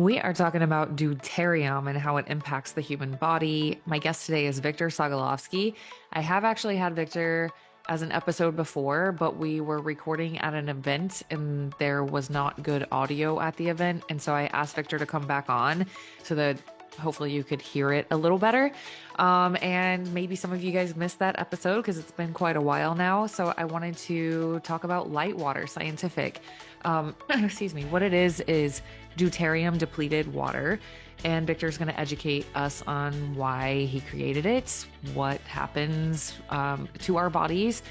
We are talking about deuterium and how it impacts the human body. My guest today is Victor Sogolovsky. I have actually had Victor as an episode before, but we were recording at an event and there was not good audio at the event. And so I asked Victor to come back on so that hopefully you could hear it a little better. And maybe some of you guys missed that episode because it's been quite a while now. So I wanted to talk about Litewater scientific. Excuse me. What it is deuterium depleted water. And Victor's going to educate us on why he created it, what happens to our bodies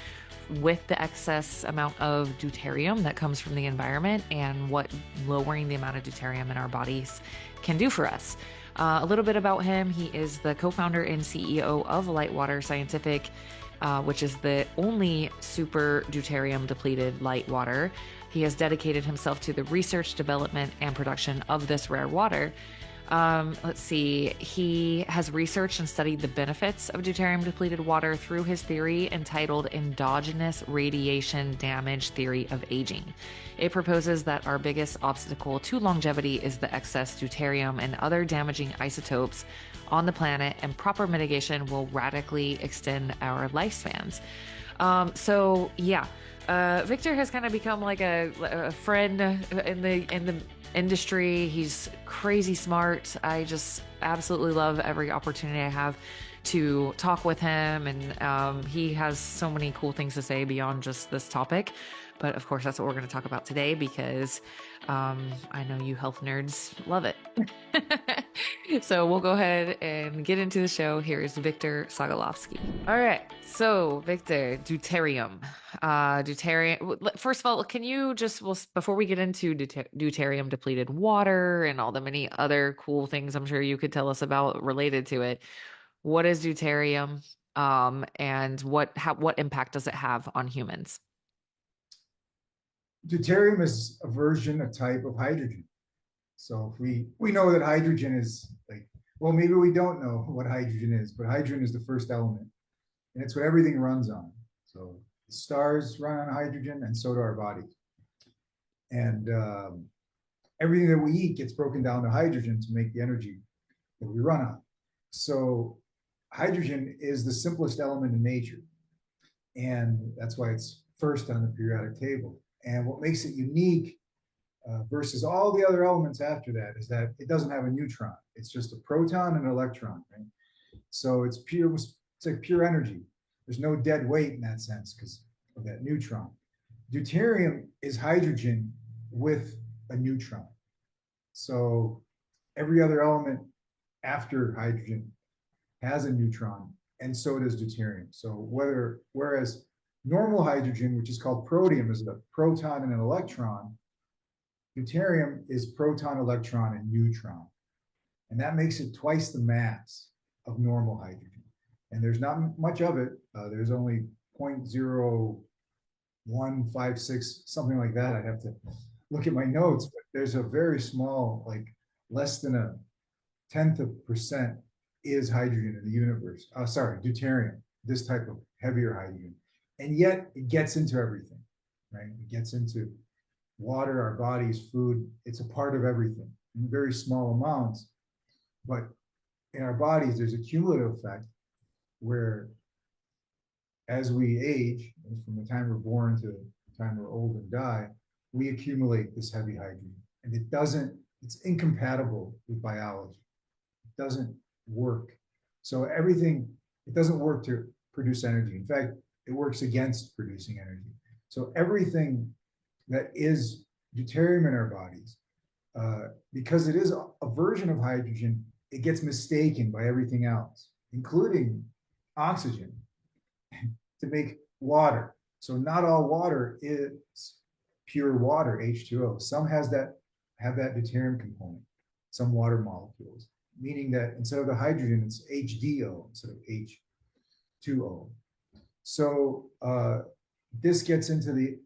with the excess amount of deuterium that comes from the environment, and what lowering the amount of deuterium in our bodies can do for us. A little bit about him. He is the co-founder and CEO of Litewater Scientific, which is the only super deuterium depleted light water. He has dedicated himself to the research, development, and production of this rare water. Let's see. He has researched and studied the benefits of deuterium depleted water through his theory entitled Endogenous Radiation Damage Theory of Aging. It proposes that our biggest obstacle to longevity is the excess deuterium and other damaging isotopes on the planet, and proper mitigation will radically extend our lifespans. Victor has kind of become like a friend in the industry. He's crazy smart. I just absolutely love every opportunity I have to talk with him, and he has so many cool things to say beyond just this topic. But of course, that's what we're going to talk about today because I know you health nerds love it. So we'll go ahead and get into the show. Here's Victor Sogolovsky. All right. So, Victor, deuterium. Deuterium. First of all, can you just, before we get into deuterium depleted water and all the many other cool things I'm sure you could tell us about related to it, what is deuterium? And what impact does it have on humans? Deuterium is a version, a type of hydrogen. So if we know that hydrogen is like, well, maybe we don't know what hydrogen is, but hydrogen is the first element, and it's what everything runs on. So the stars run on hydrogen, and so do our bodies. And everything that we eat gets broken down to hydrogen to make the energy that we run on. So hydrogen is the simplest element in nature, and that's why it's first on the periodic table. And what makes it unique versus all the other elements after that is that it doesn't have a neutron. It's just a proton and an electron, right? So it's pure, it's like pure energy. There's no dead weight in that sense because of that neutron. Deuterium is hydrogen with a neutron. So every other element after hydrogen has a neutron, and so does deuterium. So whereas normal hydrogen, which is called protium, is a proton and an electron, deuterium is proton, electron, and neutron. And that makes it twice the mass of normal hydrogen. And there's not much of it. There's only 0.0156, something like that. I'd have to look at my notes, but there's a very small, like less than a 0.1% is hydrogen in the universe. Deuterium, this type of heavier hydrogen. And yet it gets into everything, right? It gets into water, our bodies, food. It's a part of everything in very small amounts. But in our bodies, there's a cumulative effect where as we age, from the time we're born to the time we're old and die, we accumulate this heavy hydrogen. And it's incompatible with biology. It doesn't work. So it doesn't work to produce energy. In fact, it works against producing energy. So everything that is deuterium in our bodies, because it is a version of hydrogen, it gets mistaken by everything else, including oxygen, to make water. So not all water is pure water, H2O. Some have that deuterium component, some water molecules, meaning that instead of the hydrogen, it's HDO instead of H2O. So this gets into the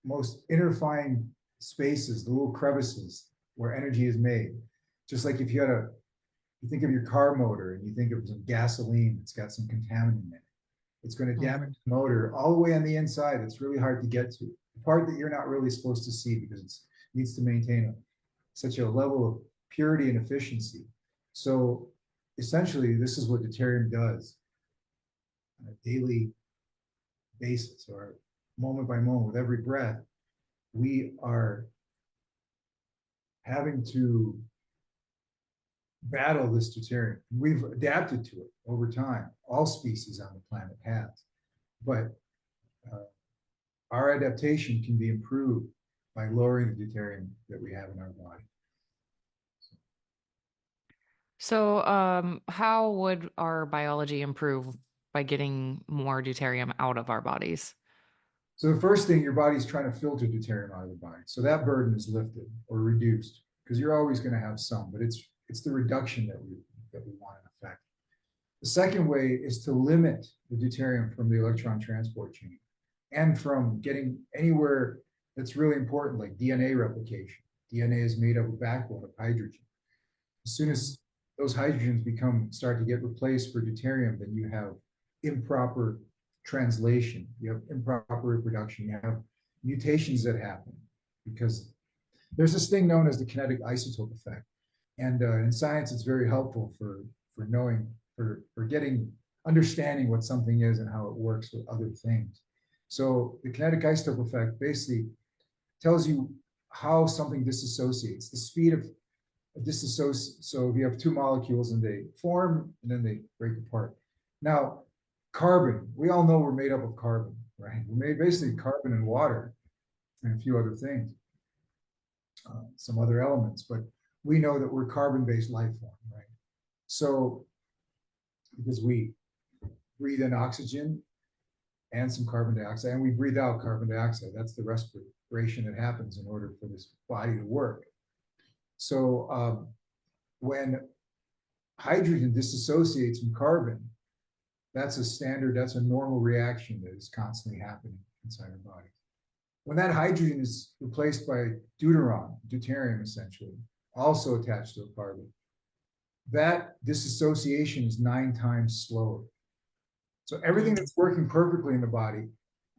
most interfine spaces, the little crevices where energy is made. Just like if you think of your car motor and you think of some gasoline, it's got some contaminant in it. It's going to damage the motor all the way on the inside. It's really hard to get to. The part that you're not really supposed to see because it needs to maintain such a level of purity and efficiency. So essentially, this is what deuterium does on a daily basis or moment by moment with every breath. We are having to battle this deuterium. We've adapted to it over time. All species on the planet has, but our adaptation can be improved by lowering the deuterium that we have in our body. So, how would our biology improve by getting more deuterium out of our bodies? So the first thing, your body's trying to filter deuterium out of the body. So that burden is lifted or reduced because you're always going to have some, but it's the reduction that we want to affect. The second way is to limit the deuterium from the electron transport chain and from getting anywhere that's really important, like DNA replication. DNA is made of a backbone of hydrogen. As soon as those hydrogens start to get replaced for deuterium, then you have improper translation, you have improper reproduction, you have mutations that happen because there's this thing known as the kinetic isotope effect. And in science, it's very helpful for knowing, for getting, understanding what something is and how it works with other things. So the kinetic isotope effect basically tells you how something disassociates, the speed of disassociate. So if you have two molecules and they form and then they break apart. Now, carbon, we all know we're made up of carbon, right? We're made basically carbon and water and a few other things, some other elements, but we know that we're carbon-based life form, right? So because we breathe in oxygen and some carbon dioxide, and we breathe out carbon dioxide. That's the respiration that happens in order for this body to work. So when hydrogen disassociates from carbon, that's a normal reaction that is constantly happening inside our body. When that hydrogen is replaced by deuterium essentially, also attached to a carbon, that disassociation is 9 times slower. So everything that's working perfectly in the body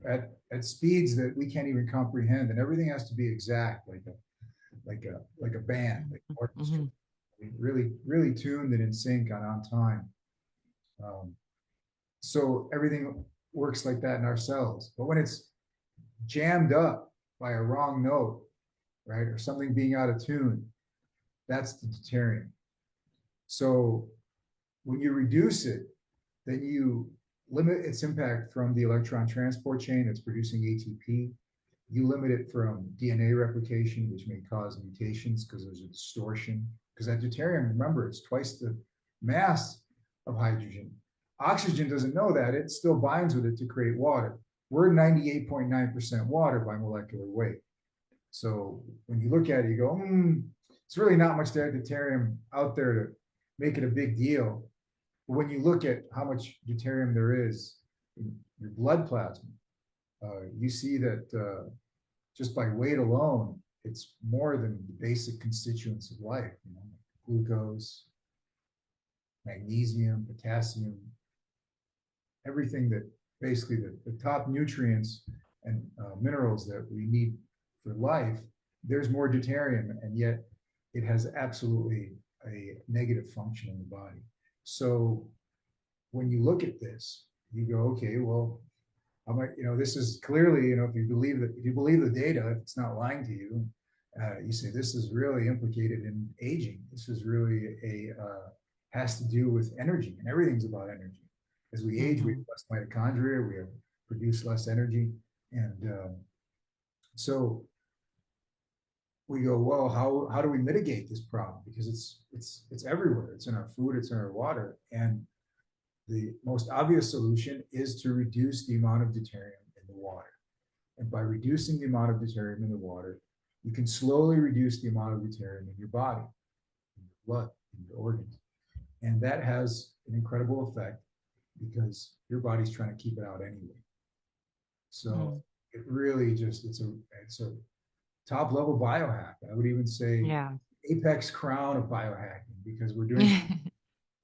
at speeds that we can't even comprehend, and everything has to be exact, like a band, like an orchestra, really tuned and in sync and on time. So everything works like that in our cells. But when it's jammed up by a wrong note, right, or something being out of tune, that's the deuterium. So when you reduce it, then you limit its impact from the electron transport chain that's producing ATP. You limit it from DNA replication, which may cause mutations because there's a distortion. Because that deuterium, remember, it's twice the mass of hydrogen. Oxygen doesn't know that. It still binds with it to create water. We're 98.9% water by molecular weight. So when you look at it, you go, it's really not much deuterium out there to make it a big deal. But when you look at how much deuterium there is in your blood plasma, you see that just by weight alone, it's more than the basic constituents of life, glucose, magnesium, potassium, everything that basically the top nutrients and minerals that we need for life, there's more deuterium, and yet it has absolutely a negative function in the body. So when you look at this, you go, okay, well, this is clearly, if you believe the data, if it's not lying to you, you say this is really implicated in aging. This is really has to do with energy, and everything's about energy. As we age, we have less mitochondria, we produce less energy, and so we go, well, how do we mitigate this problem? Because it's everywhere. It's in our food, it's in our water, and the most obvious solution is to reduce the amount of deuterium in the water. And by reducing the amount of deuterium in the water, you can slowly reduce the amount of deuterium in your body, in your blood, in your organs. And that has an incredible effect because your body's trying to keep it out anyway. So it really it's a top level biohack. I would even say apex crown of biohacking, because we're doing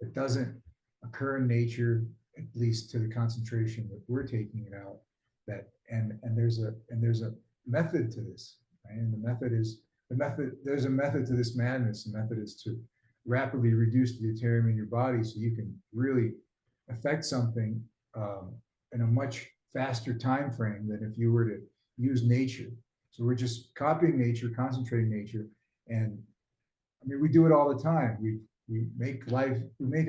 it doesn't occur in nature, at least to the concentration that we're taking it out. And there's a method to this, right? And the method is there's a method to this madness. The method is to rapidly reduce the deuterium in your body so you can really affect something in a much faster time frame than if you were to use nature. So we're just copying nature, concentrating nature, and I mean we do it all the time. We make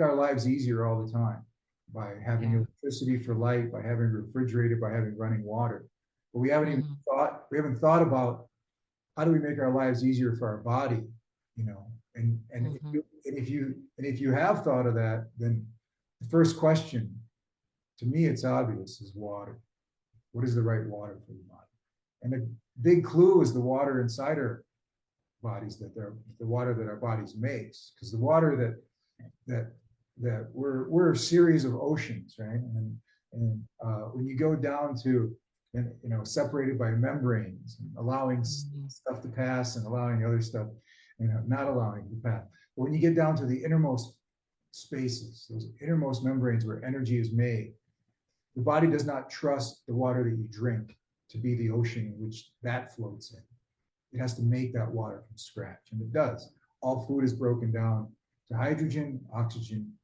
our lives easier all the time by having Yeah. electricity for light, by having a refrigerator, by having running water. But Hmm. we haven't thought about how do we make our lives easier for our body, Hmm. if you have thought of that, then the first question, to me, it's obvious, is water. What is the right water for the body? And a big clue is the water inside our bodies, the water that our bodies makes, because the water that we're a series of oceans, right? And when you go down to, and separated by membranes, and allowing Hmm. stuff to pass and allowing other stuff, not allowing to pass. But when you get down to the innermost spaces, those innermost membranes where energy is made, the body does not trust the water that you drink to be the ocean in which that floats in. It has to make that water from scratch, and it does. All food is broken down to hydrogen, oxygen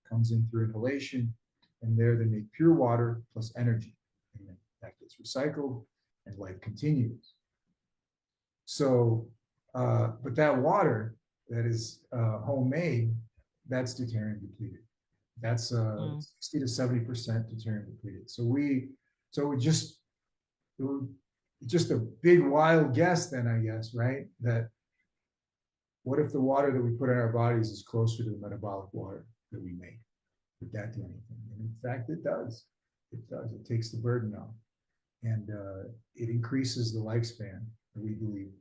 comes in through inhalation, and there they make pure water plus energy. And then that gets recycled, and life continues. So, but that water that is homemade, that's deuterium depleted. That's Mm. 60 to 70% deuterium depleted. So it was just a big wild guess then, I guess, right? That what if the water that we put in our bodies is closer to the metabolic water that we make? Would that do anything? And in fact, it does. It does. It takes the burden off, and it increases the lifespan, we believe,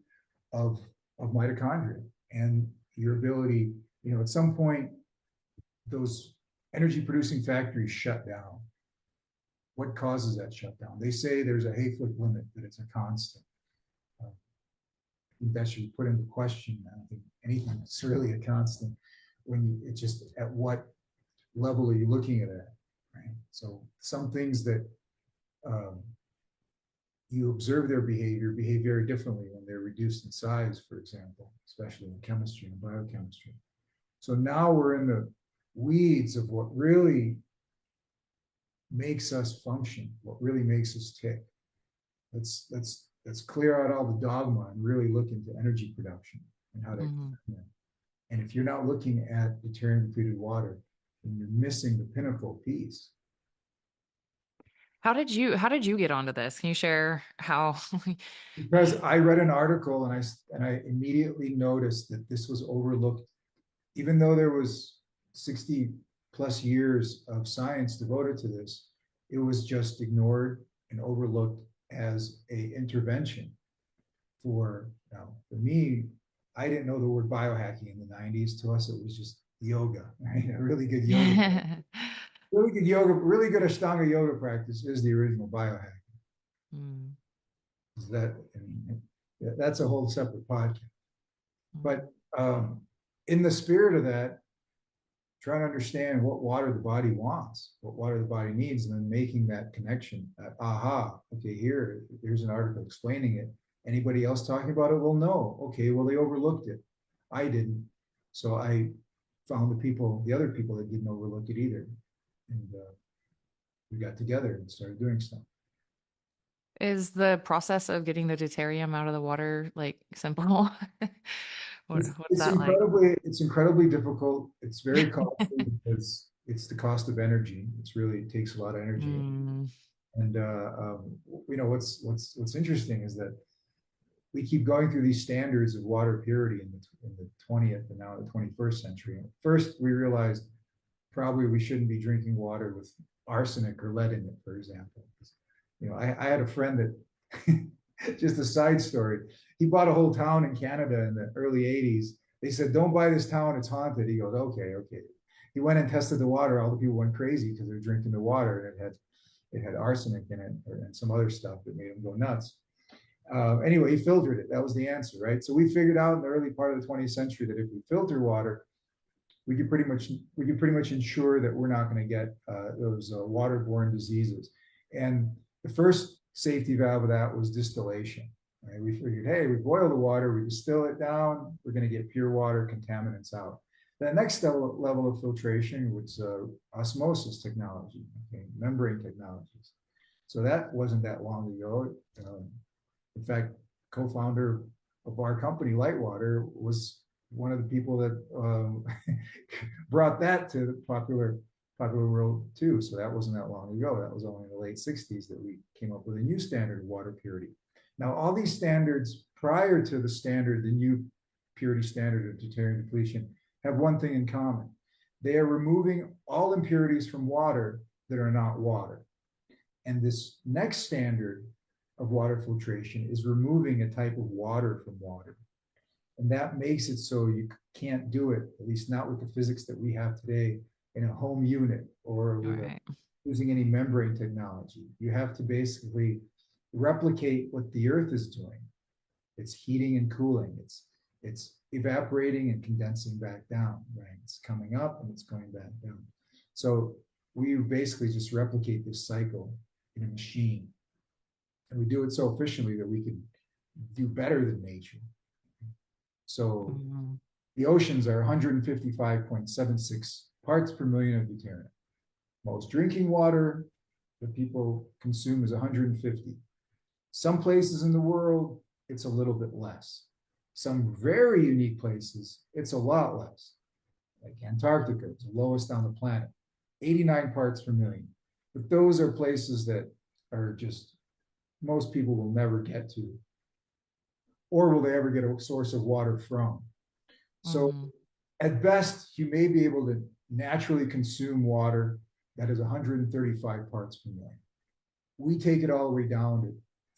of mitochondria and your ability. At some point, those energy producing factories shut down. What causes that shutdown? They say there's a Hayflick limit, that it's a constant. I think that should be put into question. I don't think anything is really a constant it's just at what level are you looking at it, right? So some things that um, you observe their behavior behave very differently when they're reduced in size, for example, especially in chemistry and biochemistry. So now we're in the weeds of what really makes us function, what really makes us tick. Let's clear out all the dogma and really look into energy production and how to. Hmm. And if you're not looking at deuterium depleted water, then you're missing the pinnacle piece. How did you get onto this? Can you share how? Because I read an article and I immediately noticed that this was overlooked, even though there was 60 plus years of science devoted to this. It was just ignored and overlooked as a intervention for me. I didn't know the word biohacking in the 90s. To us, it was just yoga, right? A really good yoga, really good Ashtanga yoga practice is the original biohack. Mm. That and that's a whole separate podcast. Mm. But in the spirit of that, trying to understand what water the body wants, what water the body needs, and then making that connection. Aha, okay, here's an article explaining it. Anybody else talking about it? Well, no. Okay, well, they overlooked it. I didn't. So I found the other people that didn't overlook it either. And we got together and started doing stuff. Is the process of getting the deuterium out of the water like simple? What's that like? It's incredibly difficult. It's very costly because it's the cost of energy. It takes a lot of energy. Mm. And what's interesting is that we keep going through these standards of water purity in the 20th and now the 21st century. First, we realized probably we shouldn't be drinking water with arsenic or lead in it, for example. I had a friend that, just a side story, he bought a whole town in Canada in the early 80s. They said, don't buy this town, it's haunted. He goes, okay. He went and tested the water. All the people went crazy because they're drinking the water and it had arsenic in it and some other stuff that made them go nuts. Anyway, he filtered it. That was the answer, right? So we figured out in the early part of the 20th century that if we filter water, we could pretty much ensure that we're not going to get those waterborne diseases. And the first safety valve of that was distillation. Right? We figured, hey, we boil the water, we distill it down, we're going to get pure water, contaminants out. The next level of filtration was osmosis technology, okay, membrane technologies. So that wasn't that long ago. In fact, co-founder of our company, Litewater, was one of the people that brought that to the popular world too. So that wasn't that long ago. That was only in the late 60s that we came up with a new standard of water purity. Now, all these standards prior to the new purity standard of deuterium depletion, have one thing in common. They are removing all impurities from water that are not water. And this next standard of water filtration is removing a type of water from water. And that makes it so you can't do it, at least not with the physics that we have today, in a home unit or with using any membrane technology. You have to basically replicate what the earth is doing. It's heating and cooling. It's evaporating and condensing back down, right? It's coming up and it's going back down. So we basically just replicate this cycle in a machine. And we do it so efficiently that we can do better than nature. So the oceans are 155.76 parts per million of deuterium. Most drinking water that people consume is 150. Some places in the world, it's a little bit less. Some very unique places, it's a lot less. Like Antarctica, it's the lowest on the planet, 89 parts per million. But those are places that are just, most people will never get to, or will they ever get a source of water from. So at best, you may be able to naturally consume water that is 135 parts per million. We take it all the way down to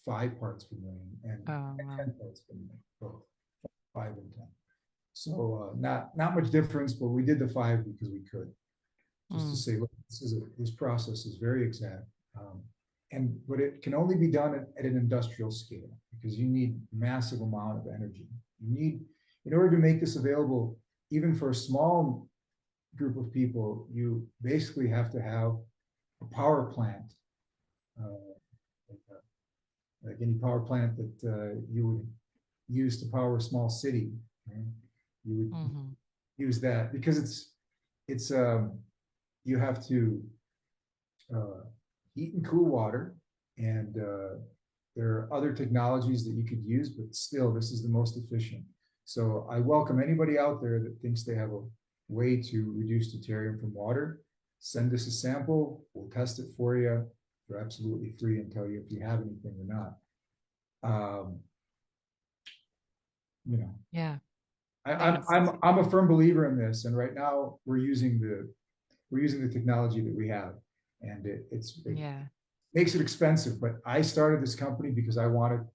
5 parts per million and 10 parts per million, both 5 and 10. So not much difference, but we did the 5 because we could, just to say, look, this process is very exact, but it can only be done at an industrial scale because you need massive amount of energy. You need, in order to make this available, even for a small group of people, you basically have to have a power plant, like any power plant that you would use to power a small city. Right? You would use that because it's you have to heat and cool water, and there are other technologies that you could use, but still, this is the most efficient. So I welcome anybody out there that thinks they have a way to reduce deuterium from water. Send us a sample. We'll test it for you. They're absolutely free and tell you if you have anything or not. You know. Yeah. I'm a firm believer in this, and right now we're using the technology that we have, and it makes it expensive. But I started this company because I wanted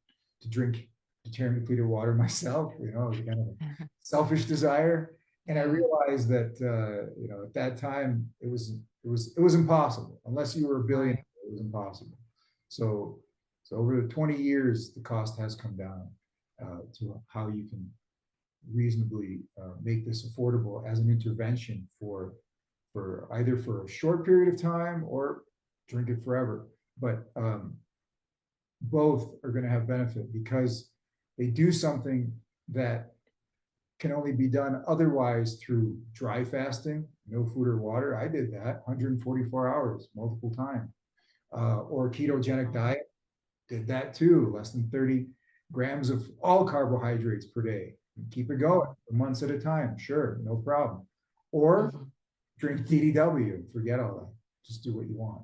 to drink deuterium depleted water myself. You know, it was kind of a selfish desire, and I realized that at that time it was impossible unless you were a billionaire. It was impossible. So over the 20 years, the cost has come down to how you can reasonably make this affordable as an intervention for either for a short period of time or drink it forever. But both are going to have benefit because they do something that can only be done otherwise through dry fasting, no food or water. I did that 144 hours multiple times. Or ketogenic diet, did that too, less than 30 grams of all carbohydrates per day. Keep it going for months at a time. Sure, no problem. Or drink DDW, forget all that. Just do what you want.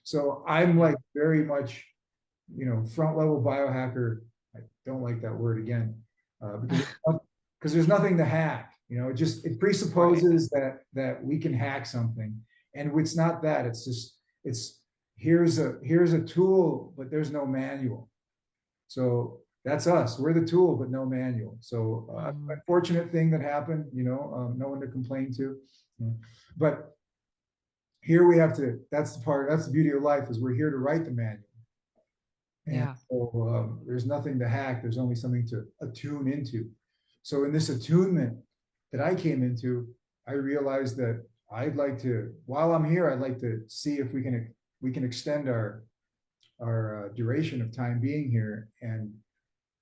So I'm like very much, front level biohacker. I don't like that word again, because there's nothing to hack. It presupposes that we can hack something, and it's not that. It's here's a tool, but there's no manual. So that's us. We're the tool, but no manual. So unfortunate thing that happened, no one to complain to. But here we have to, that's the beauty of life, is we're here to write the manual. And so there's nothing to hack. There's only something to attune into. So in this attunement that I came into, I realized that while I'm here, I'd like to see if we can extend our duration of time being here and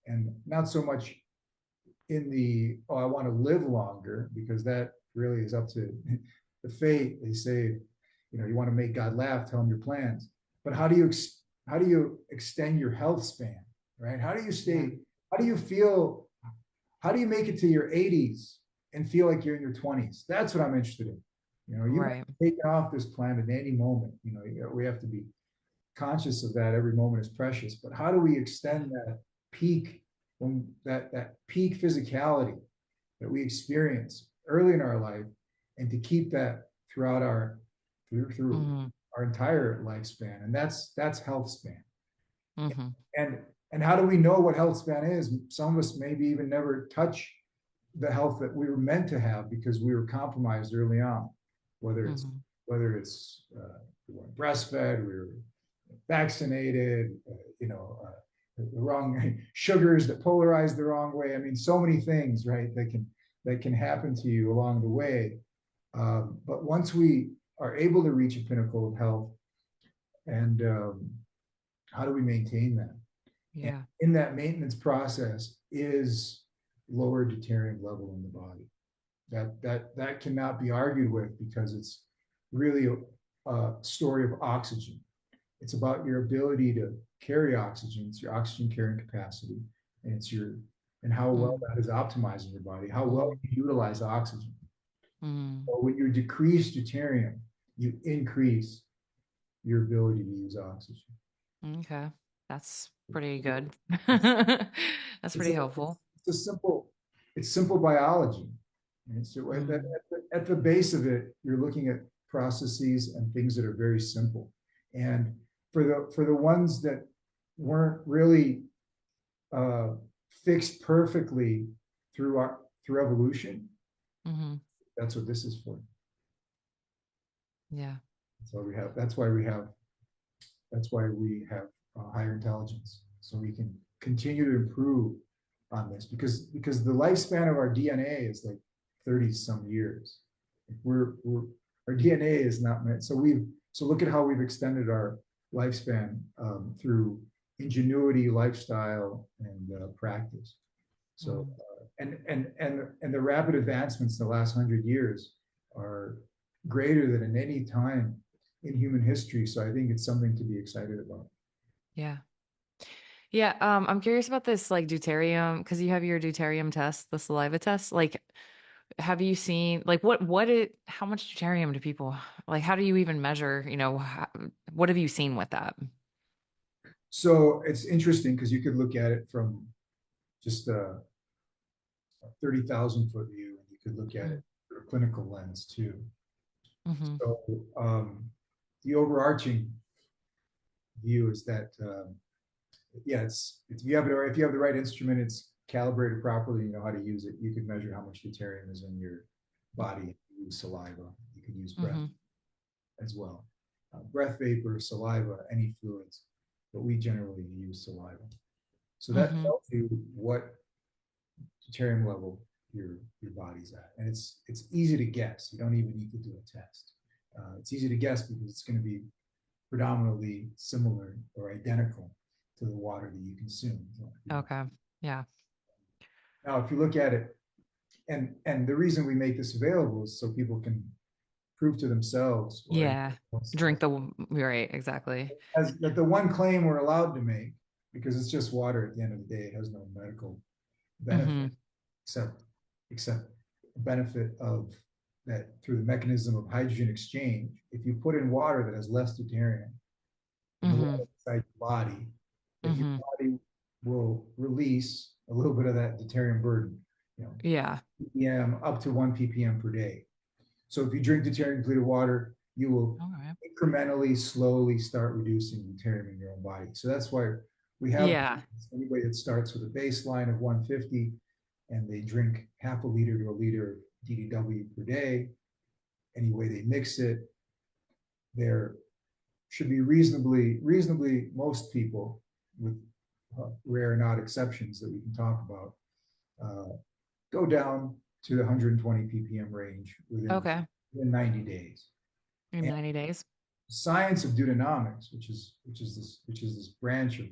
and not so much in the, oh, I want to live longer, because that really is up to the fate. They say, you want to make God laugh, tell him your plans. But how do you extend your health span, right? Yeah. How do you feel, how do you make it to your 80s and feel like you're in your 20s? That's what I'm interested in. You might Right. be taken off this planet at any moment. We have to be conscious of that. Every moment is precious. But how do we Yeah. extend that peak, when that peak physicality that we experience early in our life, and to keep that throughout through Mm-hmm. our entire lifespan? And that's health span. Mm-hmm. And and how do we know what health span is? Some of us maybe even never touch the health that we were meant to have, because we were compromised early on, whether it's Mm-hmm. whether it's we weren't breastfed, we were vaccinated, the wrong sugars that polarize the wrong way. I mean, so many things, right, that can happen to you along the way. But once we are able to reach a pinnacle of health, and how do we maintain that? And Yeah. in that maintenance process is lower deuterium level in the body. That cannot be argued with, because it's really a story of oxygen. It's about your ability to carry oxygen. It's your oxygen carrying capacity, and and how well that is optimizing your body, how well Mm-hmm. you utilize oxygen. Mm-hmm. So when you decrease deuterium, you increase your ability to use oxygen. Okay. That's pretty good. It's, That's it's pretty a helpful. it's a it's simple biology. And so Mm-hmm. at the base of it, you're looking at processes and things that are very simple. And for the ones that weren't really uh, fixed perfectly through evolution, Mm-hmm. that's what this is for. Yeah. That's why we have. That's why we have higher intelligence, so we can continue to improve on this, because the lifespan of our DNA is like 30 some years. We're our DNA is not meant. So look at how we've extended our lifespan through ingenuity, lifestyle, and practice. So Mm. and the rapid advancements in the last 100 years are greater than in any time in human history. So I think it's something to be excited about. Yeah. Yeah. I'm curious about this like deuterium because you have your deuterium test, the saliva test. Like, have you seen like how much deuterium do people like? How do you even measure? What have you seen with that? So it's interesting, because you could look at it from just a 30,000 foot view, and you could look at it through a clinical lens too. Mm-hmm. So the overarching view is that yeah, if you have the right instrument, it's calibrated properly, you know how to use it, you could measure how much deuterium is in your body. You use saliva, you could use breath Mm-hmm. as well. Breath vapor, saliva, any fluids, but we generally use saliva. So that Mm-hmm. tells you what deuterium level your body's at, and it's easy to guess. You don't even need to do a test. It's easy to guess because it's going to be predominantly similar or identical to the water that you consume. Okay. Yeah. Now, if you look at it, and the reason we make this available is so people can prove to themselves, or Yeah. Drink the right, exactly. as that the one claim we're allowed to make, because it's just water at the end of the day, it has no medical benefit, Mm-hmm. except except benefit of that through the mechanism of hydrogen exchange. If you put in water that has less deuterium than the Mm-hmm. water inside your body, that your Mm-hmm. body will release a little bit of that deuterium burden, you know, Yeah. ppm up to 1 ppm per day. So if you drink deuterium depleted water, you will All right. incrementally, slowly start reducing deuterium in your own body. So that's why we have Yeah. anybody that starts with a baseline of 150, and they drink half a liter to a liter of DDW per day. Any way they mix it, there should be reasonably most people, with rare and odd exceptions that we can talk about, uh, go down to the 120 ppm range Okay. within 90 days. In And 90 days. science of deuteronomics, which is this branch of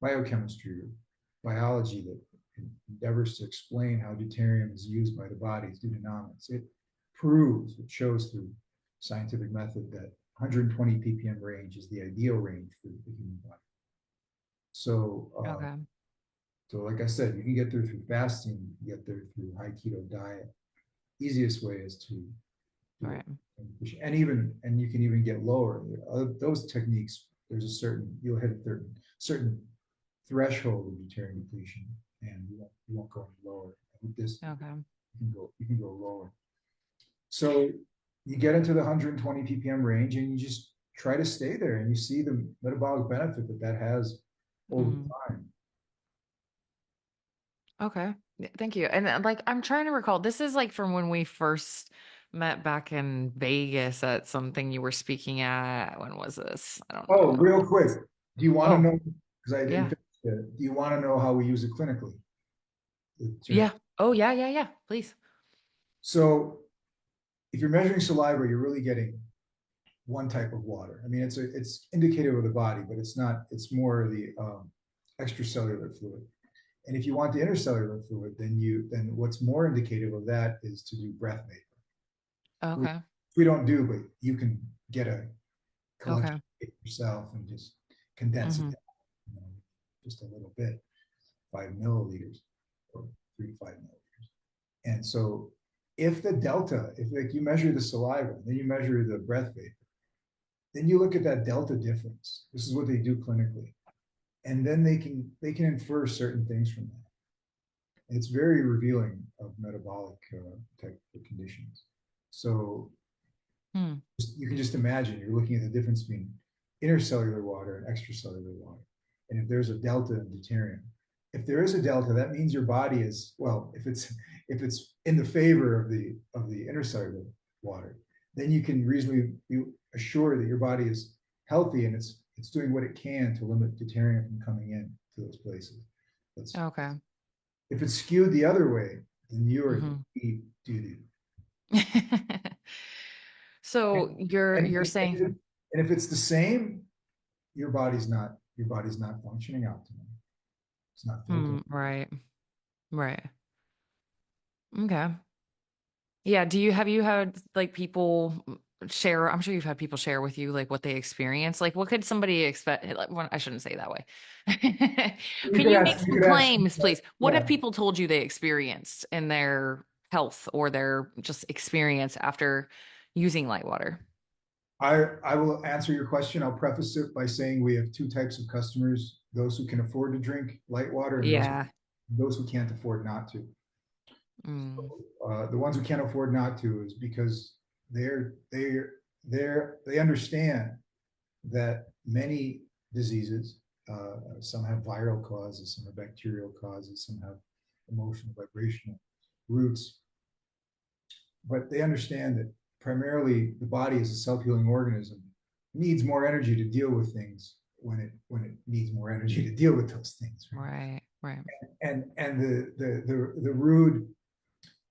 biochemistry, biology that endeavors to explain how deuterium is used by the body is deuteronomics. It shows through scientific method that 120 ppm range is the ideal range for the human body. So, Okay. so like I said, you can get there through fasting, you get there through high keto diet. Easiest way is to do Right. it, and you can even get lower. Those techniques, there's a certain you'll hit a certain threshold of deuterium depletion, and you won't go any lower. With this, Okay. you can go lower. So you get into the 120 ppm range, and you just try to stay there, and you see the metabolic benefit that has over Mm. time. Okay. Thank you. And like I'm trying to recall, this is like from when we first met back in Vegas at something you were speaking at. When was this? I don't Oh, know. real quick, do you want to Oh, know? Because I didn't yeah. finish it. Do you want to know how we use it clinically? Yeah. Oh, yeah, yeah, yeah. Please. So if you're measuring saliva, you're really getting one type of water. I mean, it's indicative of the body, but it's not. It's more the extracellular fluid. And if you want the intercellular fluid, then what's more indicative of that is to do breath vapor. Which Okay. we don't do, but you can get a collection Okay. yourself and just condense it Mm-hmm. down, just a little bit, 5 milliliters or 3 to 5 milliliters. And so if the delta, if like you measure the saliva, then you measure the breath vapor, then you look at that delta difference. This is what they do clinically. And then they can infer certain things from that. It's very revealing of metabolic type of conditions. So Hmm. you can just imagine you're looking at the difference between intercellular water and extracellular water. And if there's a delta in deuterium, if there is a delta, that means your body is, well, if it's in the favor of the intercellular water, then you can reasonably be assured that your body is healthy and it's doing what it can to limit deuterium from coming in to those places. That's, Okay. if it's skewed the other way, then you are Mm-hmm. deep doo doo. So And, you're saying, and if it's the same, your body's not functioning optimally. It's not filtering. right, right. Okay. Yeah. Have you had like people share? I'm sure you've had people share with you like what they experience. Like, what could somebody expect? Like, well, I shouldn't say that way. Can you make You some could ask, claims, please? What have yeah. people told you they experienced in their health or their just experience after using light water? I will answer your question. I'll preface it by saying we have two types of customers: those who can afford to drink light water, and Yeah. those who can't afford not to. Mm, The ones who can't afford not to is because they understand that many diseases, some have viral causes, some have bacterial causes, some have emotional vibrational roots, but they understand that primarily the body as a self-healing organism needs more energy to deal with things when it needs more energy to deal with those things, right? right. Right. And the rude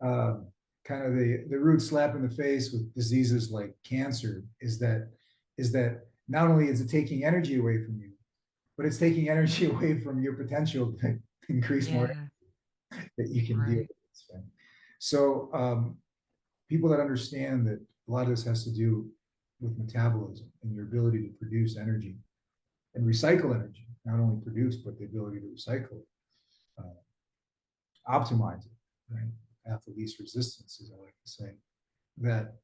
kind of the rude slap in the face with diseases like cancer is that not only is it taking energy away from you, but it's taking energy away from your potential to increase more Yeah. that you can deal Right. with. Right? So people that understand that a lot of this has to do with metabolism and your ability to produce energy and recycle energy, not only produce, but the ability to recycle it, optimize it, right? Have the least resistance, as I like to say, that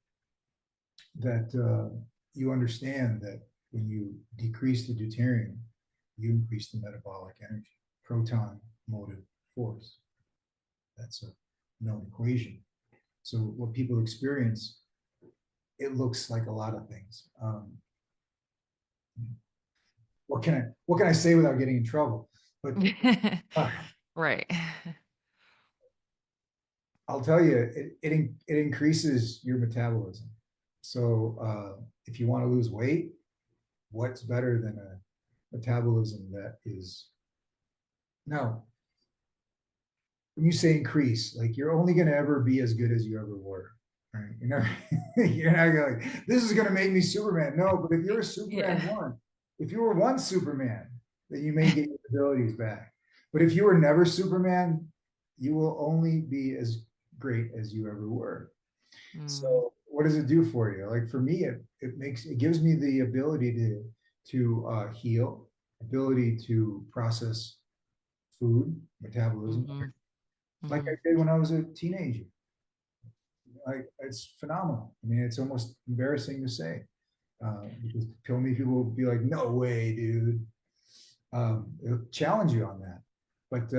you understand that when you decrease the deuterium, you increase the metabolic energy, proton motive force. That's a known equation. So what people experience, it looks like a lot of things. What can I say without getting in trouble? But uh, Right. I'll tell you, it increases your metabolism. So if you want to lose weight, what's better than a metabolism that is now? When you say increase, like you're only going to ever be as good as you ever were, right? You're not going like this is going to make me Superman. No, but if you're a Yeah. Superman one, if you were one Superman, then you may get your abilities back. But if you were never Superman, you will only be as great as you ever were. Mm, So what does it do for you? Like for me, it gives me the ability to heal, ability to process food, metabolism, hmm like I hmm did when I was a teenager. Like it's phenomenal. I mean, it's almost embarrassing to say because so many people will be like, "No way, dude." It'll challenge you on that. But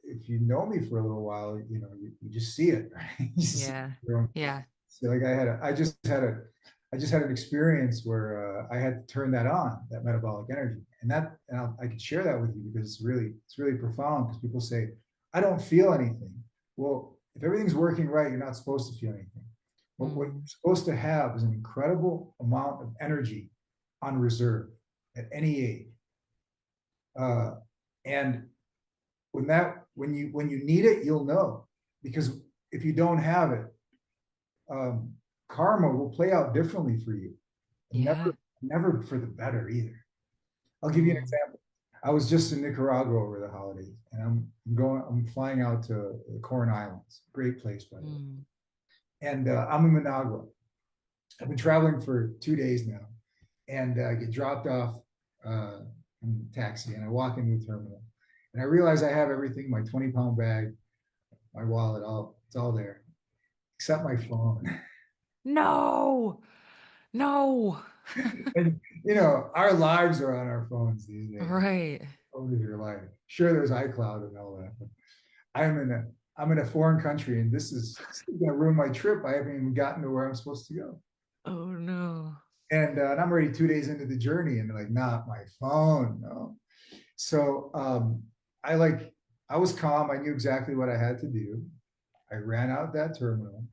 if you know me for a little while, you just see it, right? You see Yeah. it. Yeah. So like I just had an experience where I had to turn that on, that metabolic energy, I could share that with you because it's really profound. Because people say, "I don't feel anything." Well, if everything's working right, you're not supposed to feel anything. But what you're Mm, supposed to have is an incredible amount of energy on reserve at any age. Uh, and when you need it, you'll know because if you don't have it, um, karma will play out differently for you, and yeah. never for the better either. I'll give you an Mm, example. I was just in Nicaragua over the holidays, and I'm flying out to the Corn Islands. Great place, by the way. mm. And I'm in Managua. I've been traveling for 2 days now, and I get dropped off in a taxi, and I walk into the terminal, and I realize I have everything: my 20-pound bag, my wallet, all it's all there, except my phone. No. No. And our lives are on our phones these days. Right. Phone is your life. Sure, there's iCloud and all that, but I'm in a I'm in a foreign country, and this is going to ruin my trip. I haven't even gotten to where I'm supposed to go, Oh no. and I'm already 2 days into the journey, and they're like, "Not my phone, no." So I like I was calm. I knew exactly what I had to do. I ran out that terminal,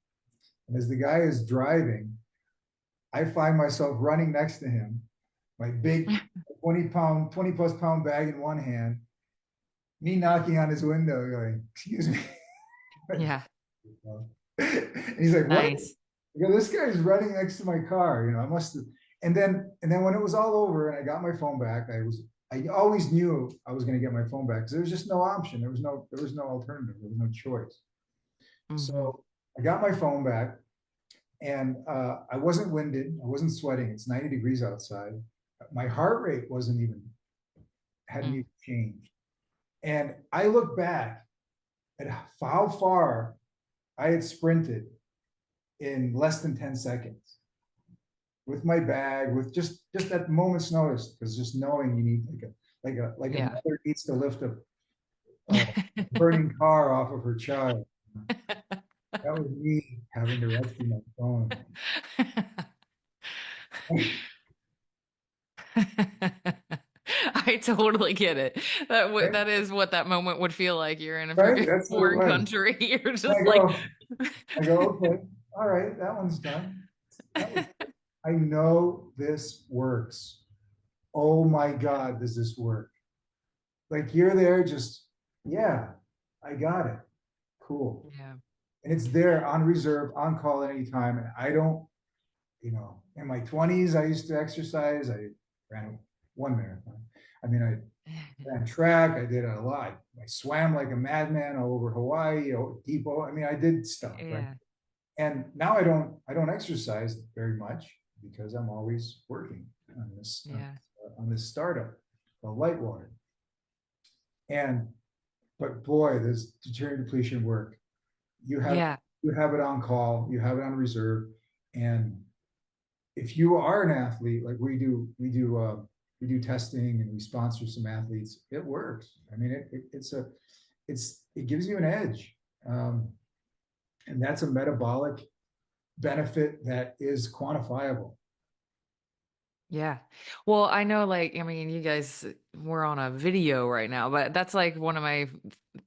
and as the guy is driving, I find myself running next to him, my big 20 plus pound bag in one hand, me knocking on his window, going, "Excuse me." Yeah. And he's like, "What?" Nice. I go, "This guy's running next to my car. I must have." And then when it was all over and I got my phone back, I always knew I was going to get my phone back because there was just no option. There was no alternative. There was no choice. Hmm So I got my phone back, and I wasn't winded. I wasn't sweating. It's 90 degrees outside. My heart rate hadn't Mm. even changed. And I look back at how far I had sprinted in less than 10 seconds with my bag, with just at moment's notice, because just knowing you need like a Yeah. mother needs to lift a burning car off of her child. That was me having to rescue my phone. I totally get it. Right? That is what that moment would feel like. You're in a Right? freaking That's what it foreign was. country. You're And just like, I go, okay, all right, that one's done. That was, I know this works. Oh my God, does this work? Like you're there, just, yeah, I got it. Cool. yeah. And it's there on reserve, on call at any time. And I don't, in my 20s, I used to exercise. I ran one marathon. I mean, I ran track. I did a lot. I swam like a madman all over Hawaii, depot. I mean, I did stuff, right? Yeah. And now I don't exercise very much because I'm always working on Yeah. this startup called Litewater. And but boy, this deuterium depletion work. You have Yeah. you have it on call, you have it on reserve, and if you are an athlete, like we do testing and we sponsor some athletes. It works. I mean, it gives you an edge, and that's a metabolic benefit that is quantifiable. Yeah. Well, I know, like, I mean, you guys were on a video right now, but that's like one of my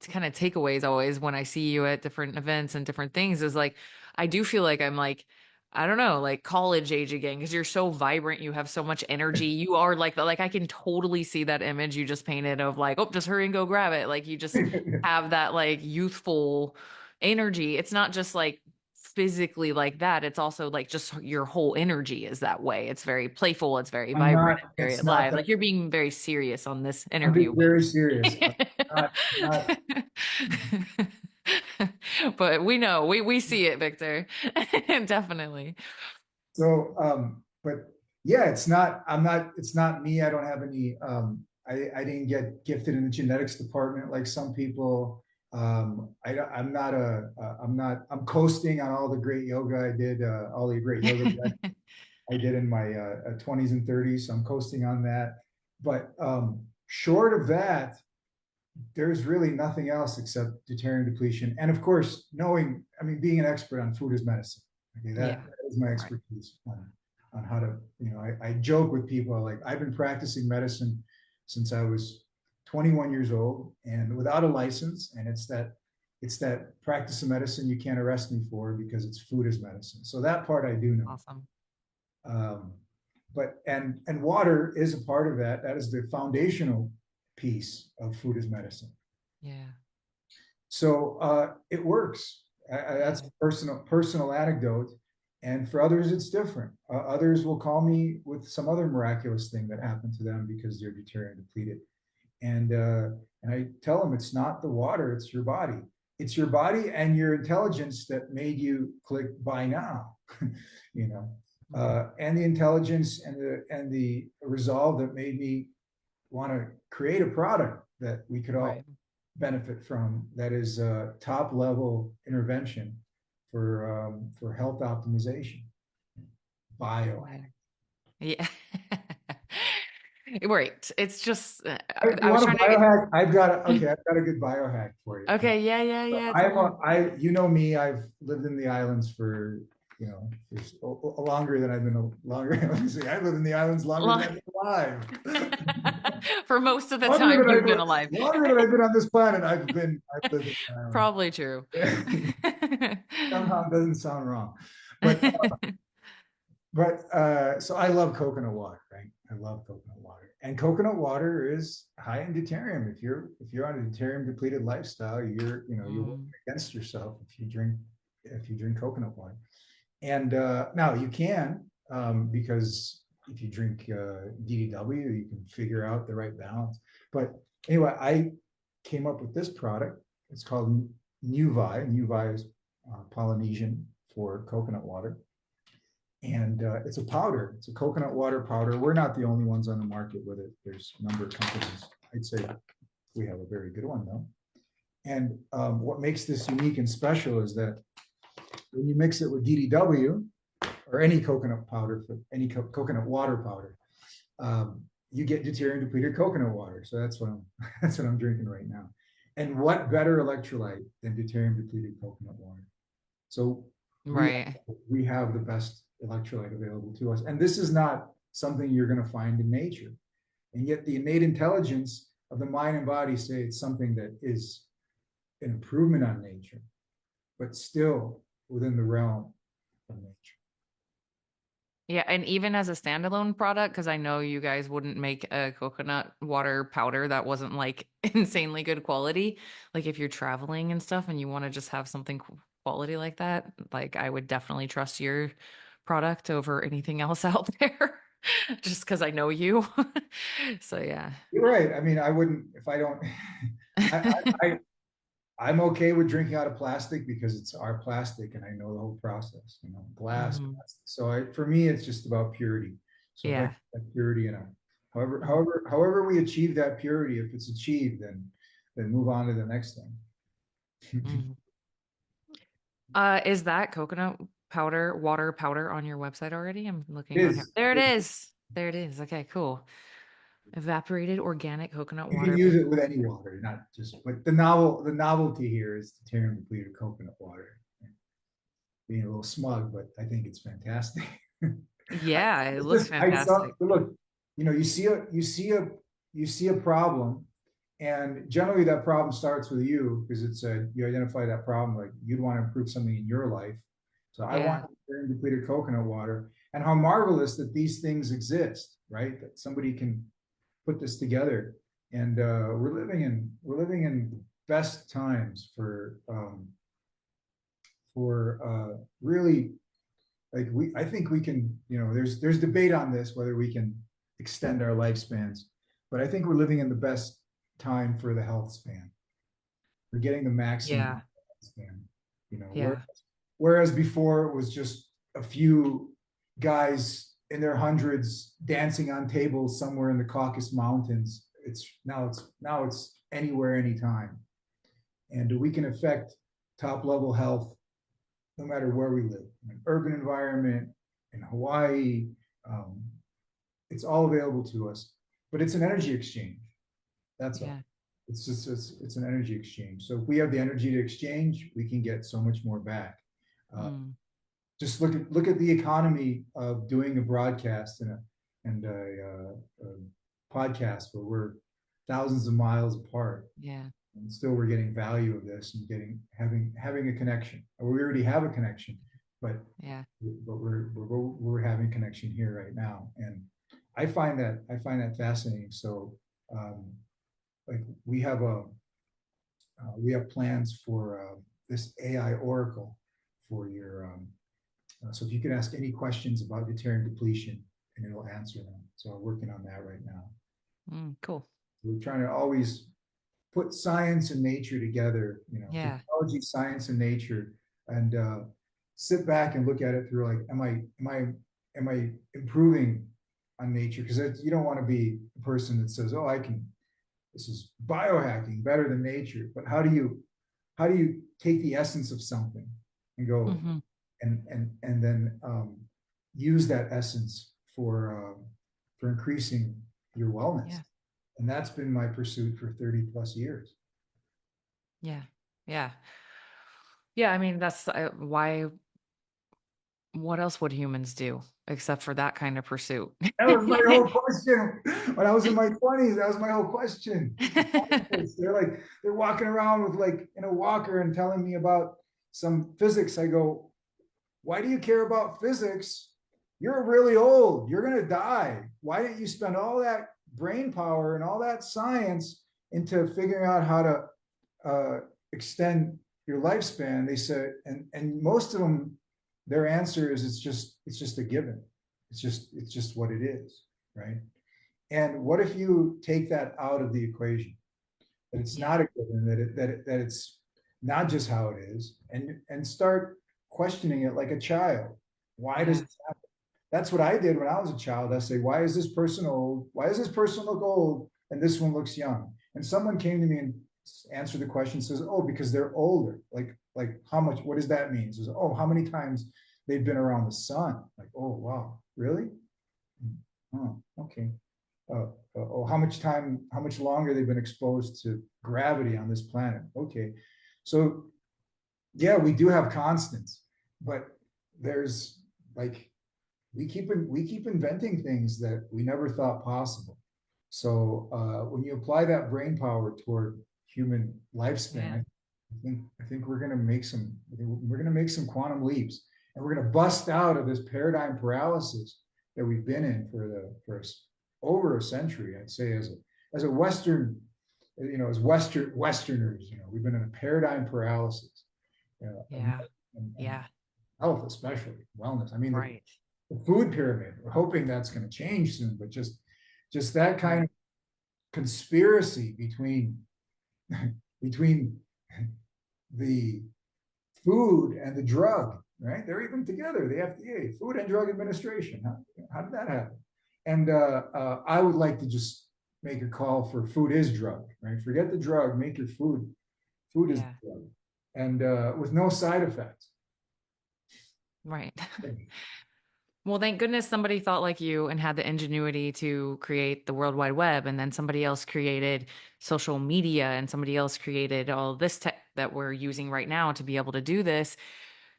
kind of takeaways always when I see you at different events and different things is like, I do feel like I'm like, I don't know, like college age again, because you're so vibrant. You have so much energy. You are like I can totally see that image you just painted of like, oh, just hurry and go grab it. Like you just have that like youthful energy. It's not just like physically like that. It's also like just your whole energy is that way. It's very playful, it's very I'm vibrant, not. very It's not alive. that. Like you're being very serious on this I'm being interview. very serious. not But we know, we see it, Victor. Definitely. so, but yeah, it's not me. I don't have any, I didn't get gifted in the genetics department like some people. I'm not I'm coasting on all the great yoga I did, all the great yoga I did in my 20s and 30s. So I'm coasting on that. But short of that, there's really nothing else except deuterium depletion. And of course, knowing, I mean, being an expert on food is medicine. Okay, Yeah. that is my Right. expertise on how to, I joke with people like I've been practicing medicine since I was 21 years old and without a license. And it's that practice of medicine you can't arrest me for because it's food is medicine. So that part I do know. Awesome. Um, but and water is a part of that. That is the foundational piece of food as medicine. Yeah. So it works. That's Yeah. a personal anecdote, and for others it's different. Others will call me with some other miraculous thing that happened to them because they're deuterium depleted, and I tell them it's not the water, it's your body. It's your body and your intelligence that made you click buy now, you know, and the intelligence and the resolve that made me want to create a product that we could all Right. benefit from. That is top level intervention for health optimization, bio. Right. Yeah. Right. It's just, You I was want a trying to get, biohack? I've got a good biohack for you. Okay. okay. Yeah. Yeah. So Yeah. Tell me. you know me, I've lived in the islands for, longer than I've been longer. Let me see, I live in the islands longer than Well, I've been alive. for most of the longer time than you've I've been alive. longer than I've been on this planet, I've lived in the islands. Probably true. Somehow it doesn't sound wrong. But so I love coconut water, right? I love coconut water, and coconut water is high in deuterium. If you're on a deuterium depleted lifestyle, you're working Mm, against yourself if you drink coconut water. And now you can, because if you drink DDW, you can figure out the right balance. But anyway, I came up with this product. It's called Nuvi. Nuvi is Polynesian for coconut water, and it's a powder. It's a coconut water powder. We're not the only ones on the market with it. There's a number of companies. I'd say we have a very good one though. And what makes this unique and special is that when you mix it with DDW or any coconut powder, for any coconut water powder, you get deuterium depleted coconut water. So that's what I'm drinking right now. And what better electrolyte than deuterium depleted coconut water? So right. we have the best electrolyte available to us. And this is not something you're going to find in nature. And yet the innate intelligence of the mind and body say it's something that is an improvement on nature, but still within the realm of nature. Yeah, and even as a standalone product, because I know you guys wouldn't make a coconut water powder that wasn't like insanely good quality. Like if you're traveling and stuff and you want to just have something quality like that, like I would definitely trust your product over anything else out there, just because I know you. So yeah. You're right. I mean, I wouldn't if I don't. I, I, I'm okay with drinking out of plastic because it's our plastic and I know the whole process, glass, Mhm. plastic. So for me, it's just about purity. So if I Yeah. get that purity in a, however we achieve that purity, if it's achieved, then move on to the next thing. Mhm. Is that coconut powder, water powder on your website already? I'm It looking on here. is. There it is. There it is. Okay, cool. Evaporated organic coconut You can water. use it with any water, not just. But the novelty here is the Terran depleted coconut water. Being a little smug, but I think it's fantastic. Yeah, it It's looks just I saw fantastic. look, you see a problem, and generally that problem starts with you because you identify that problem like you'd want to improve something in your life. So I want Yeah. depleted coconut water, and how marvelous that these things exist, right? That somebody can put this together, and we're living in best times for really like I think we can, there's debate on this whether we can extend our lifespans, but I think we're living in the best time for the health span. We're getting the maximum Yeah. health span. You know, Yeah. whereas before it was just a few guys in their hundreds dancing on tables somewhere in the Caucasus Mountains. It's anywhere, anytime, and we can affect top level health no matter where we live, in an urban environment, in Hawaii. Um, it's all available to us, but it's an energy exchange. That's all. Yeah. It's an energy exchange. So if we have the energy to exchange, we can get so much more back. Uh, Mm. just look at the economy of doing a broadcast and a podcast where we're thousands of miles apart, Yeah. and still we're getting value of this and having a connection. We already have a connection, but Yeah. we're having connection here right now, and I find that fascinating. So um, like we have plans for this AI oracle for your so if you could ask any questions about deuterium depletion and it'll answer them. So we're working on that right now. Mm, cool. We're trying to always put science and nature together, Yeah. technology, science, and nature, and sit back and look at it through like, am I improving on nature? Because you don't want to be a person that says, oh, this is biohacking better than nature. But how do you take the essence of something and go Hmm. and then use that essence for increasing your wellness? Yeah. And that's been my pursuit for 30 plus years. Yeah. Yeah. Yeah. I mean, that's why, what else would humans do except for that kind of pursuit? That was my whole question. When I was in my 20s, that was my whole question. They're walking around with like in a walker and telling me about some physics. I go, why do you care about physics? You're really old. You're going to die. Why didn't you spend all that brain power and all that science into figuring out how to extend your lifespan? They said, and most of them, their answer is it's just a given. It's just what it is, right? And what if you take that out of the equation? That it's Yeah. not a given, that it's not just how it is, and start questioning it like a child. Why does Yeah. it happen? That's what I did when I was a child. I say, why is this person old? Why does this person look old and this one looks young? And someone came to me and answered the question, says, oh, because they're older. Like how much? What does that mean? Says, oh, how many times they've been around the sun? Like, oh, wow, really? Oh, okay. Oh, how much longer they've been exposed to gravity on this planet? Okay, so yeah, we do have constants, but there's like we keep inventing things that we never thought possible. So when you apply that brain power toward human Yeah. lifespan, I think we're going to make some quantum leaps, and we're going to bust out of this paradigm paralysis that we've been in for over a century. I'd say as a Western, as Westerners, we've been in a paradigm paralysis, Yeah. and Yeah. health, especially wellness. I mean, Right. the food pyramid. We're hoping that's going to change soon, but just that kind Right. of conspiracy between the food and the drug, right? They're even together. The FDA, Food and Drug Administration. How did that happen? And I would like to just make a call for food is drug, right? Forget the drug, make your food. Food is Yeah. drug, and with no side effects. Right. Well, thank goodness somebody thought like you and had the ingenuity to create the World Wide Web. And then somebody else created social media and somebody else created all this tech that we're using right now to be able to do this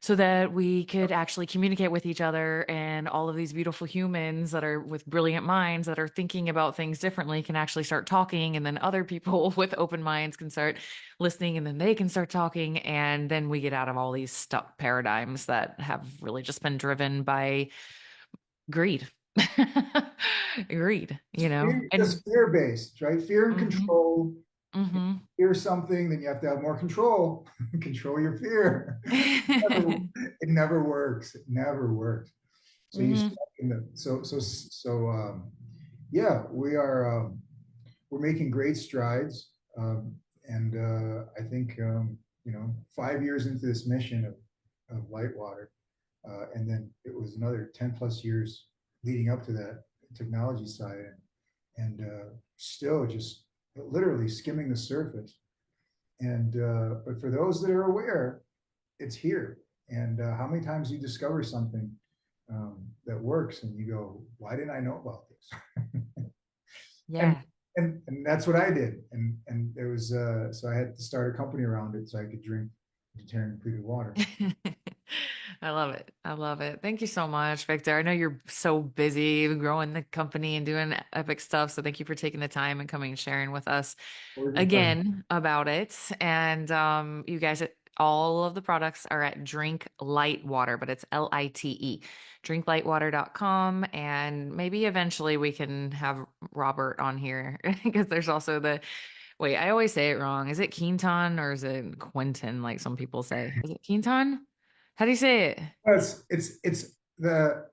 so that we could actually communicate with each other. And all of these beautiful humans that are with brilliant minds that are thinking about things differently can actually start talking. And then other people with open minds can start listening and then they can start talking. And then we get out of all these stuck paradigms that have really just been driven by greed. Greed, and Just fear based, right? Fear and mhm, control. mhm. Fear something, then you have to have more control. Control your fear. It never works. It never works. So you Mhm. stuck in the so yeah, we are we're making great strides. And I think, 5 years into this mission of Litewater, and then it was another 10 plus years leading up to that technology side, and still just literally skimming the surface. And but for those that are aware, it's here. And how many times you discover something that works, and you go, "Why didn't I know about this?" and Yeah. and that's what I did. And there was so I had to start a company around it so I could drink Deuterium depleted water. I love it. I love it. Thank you so much, Victor. I know you're so busy growing the company and doing epic stuff. So thank you for taking the time and coming and sharing with us Always a pleasure. again about it. And you guys, all of the products are at Drink Light Water, but it's Lite. Drinklightwater.com. And maybe eventually we can have Robert on here because there's also the wait, I always say it wrong. Is it Quinton or is it Quentin, like some people say? Is it Quinton? How do you say it? It's the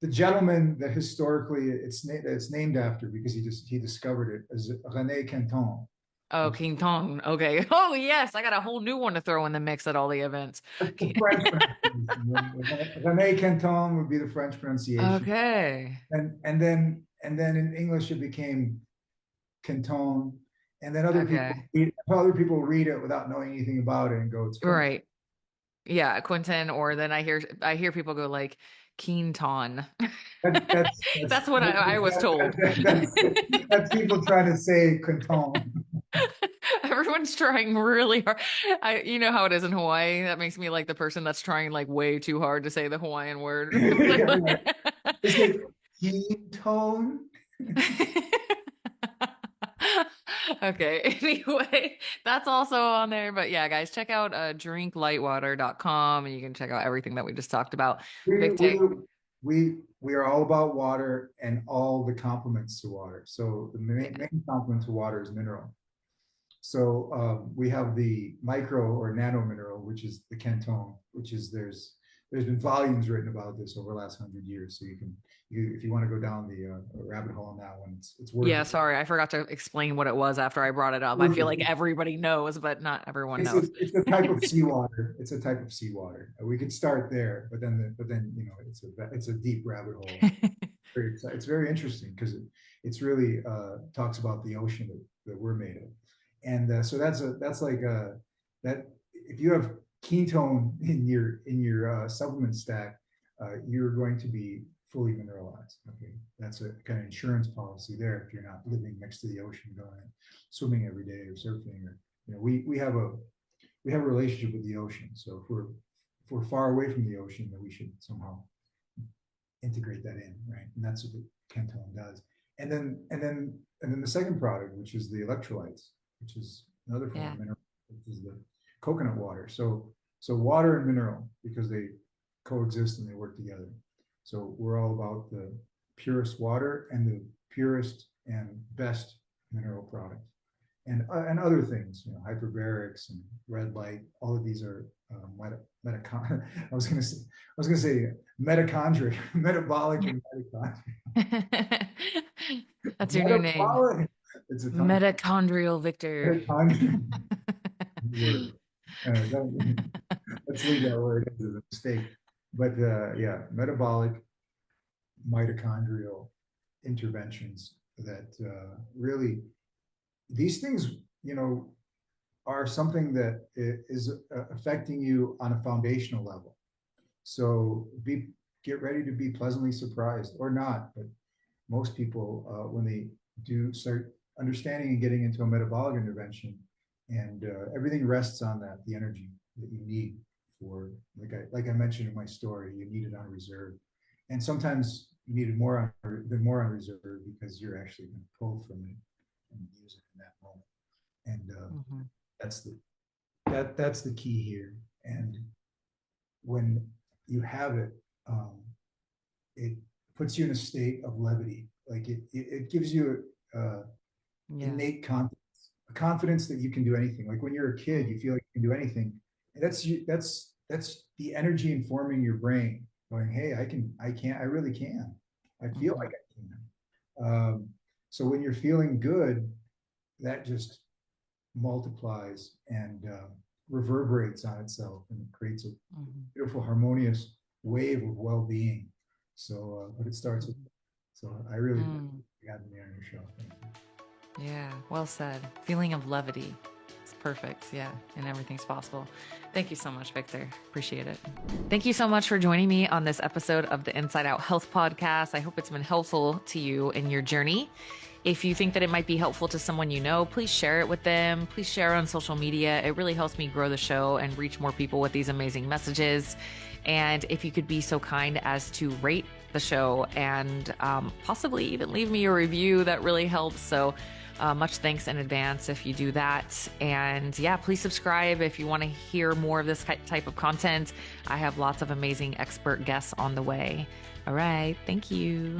gentleman that historically it's named after because he discovered it as René Quinton, Oh, which Quinton. Okay. Oh, yes. I got a whole new one to throw in the mix at all the events. that's the French pronunciation. René Quinton would be the French pronunciation, Okay. and then in English it became Quinton, and then Okay. other people read it without knowing anything about it and go, it's Quinton. Right. Yeah, Quentin, or then I hear people go like Quinton. That, that's that's That's what I was told. that's people trying to say Quinton. Everyone's trying really hard. You know how it is in Hawaii. That makes me like the person that's trying like way too hard to say the Hawaiian word. Yeah, right. Is it ketone? Okay. Anyway, that's also on there. But yeah, guys, check out drinklightwater.com and you can check out everything that we just talked about. We, Victor. we, we are all about water and all the complements to water. So the Yeah. main complement to water is mineral. So we have the micro or nano mineral, which is the Canton, which is there's been volumes written about this over the last 100 years. So if you want to go down the rabbit hole on that one, it's worth Yeah, it. sorry. I forgot to explain what it was after I brought it up. I feel like everybody knows, but not everyone knows. It's a type of seawater. It's a type of seawater. We could start there, but then it's a deep rabbit hole. It's very interesting because it's really talks about the ocean that we're made of, and so that's like that. If you have ketone in your supplement stack, you're going to be fully mineralized. Okay, that's a kind of insurance policy there. If you're not living next to the ocean, going swimming every day or surfing, or we have a relationship with the ocean. So if we're far away from the ocean, then we should somehow integrate that in, right? And that's what the Canton does. And then the second product, which is the electrolytes, which is another form Yeah. of mineral, which is the coconut water. So water and mineral, because they coexist and they work together. So we're all about the purest water and the purest and best mineral product, and other things, hyperbarics and red light. All of these are metacon. I was gonna say mitochondria, metabolic and mitochondria. That's your new name. Metabolic. It's a tongue Mitochondrial Victor. mitochondria word. Let's leave that word as a mistake. But yeah, metabolic mitochondrial interventions that really these things, are something that is affecting you on a foundational level. So get ready to be pleasantly surprised, or not. But most people, when they do start understanding and getting into a metabolic intervention, and everything rests on that, the energy that you need for, like I mentioned in my story, you need it on reserve, and sometimes you need it more on reserve because you're actually going to pull from it and use it in that moment. And Mhm. that's the key here. And when you have it, it puts you in a state of levity. Like it gives you Yeah. innate confidence, a confidence that you can do anything. Like when you're a kid, you feel like you can do anything. And that's the energy informing your brain, going, "Hey, I really can. I feel Mhm. like I can." So when you're feeling good, that just multiplies and reverberates on itself and creates a beautiful, harmonious wave of well-being. So, but it starts with, so I really got me on your show. Thank you. Yeah, well said. Feeling of levity. It's perfect. Yeah, and everything's possible. Thank you so much, Victor. Appreciate it. Thank you so much for joining me on this episode of the Inside Out Health Podcast. I hope it's been helpful to you in your journey. If you think that it might be helpful to someone you know, please share it with them. Please share on social media. It really helps me grow the show and reach more people with these amazing messages. And if you could be so kind as to rate the show and possibly even leave me a review, that really helps. So much thanks in advance if you do that. And yeah, please subscribe if you want to hear more of this type of content. I have lots of amazing expert guests on the way. All right. Thank you.